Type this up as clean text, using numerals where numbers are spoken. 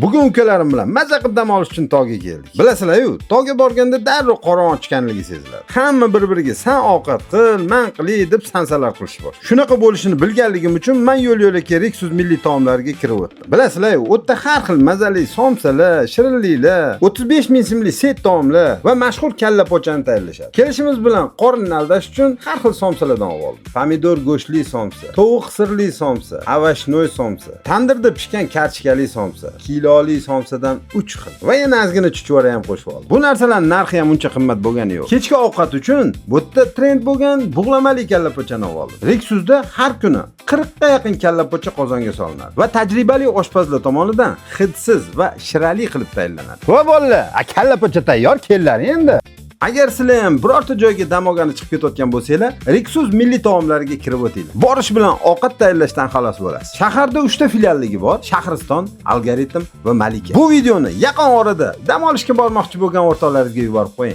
Bugun ukalarim bilan maza qilib dam olish uchun tog'ga keldik. Bilasizlar-ku, tog'ga borganda darrov qorong'i chiqanligi seziladi. Hamma bir-biriga "Sen ovqat qil, men qilay" deb sansalar qilishibdi. Shunaqa bo'lishini bilganligim uchun men yo'l-yo'lakay Riksus milliy taomlariga kirib o'tdim. Bilasizlar-ku, u yerda har xil mazali somsalar, shirinliklar, 35 ming so'mlik set taomlar va mashhur kalla pochani tayyorlashadi. Kelishimiz bilan qorinni aldash uchun har xil somsalardan oldim. Pomidor go'shtli somsa, tovuq sirli somsa, avashnoy somsa, tandirda pishgan karchkali somsa, kiloli somsadan 3 xil va yana ozgina chuchvara ham qo'shib oldim. Bu narsalarning narxi ham uncha qimmat bo'lgani yo'q. Kechki ovqat uchun bu yerda trend bo'lgan bug'lamali kalla pochani oldim. Riksusda har kuni 40 ga yaqin kalla pocha qozonga solinadi va tajribali oshpazlar tomonidan hidsiz va shirali qilib tayyorlanadi. Va bolalar, kalla pocha tayyor, kelinglar endi. Agar sizlar ham birorta joyga dam olgani chiqib ketayotgan bo'lsanglar, Riksus milliy taomlariga kirib o'tinglar. Borish bilan ovqat tayyorlashdan xalos bo'lasiz. Shaharda 3 ta filialligi bor: Shahriston, Algoritm va Malika. Bu videoni yaqin orada dam olishga bormoqchi bo'lgan o'rtoqlaringizga yuborib qo'ying.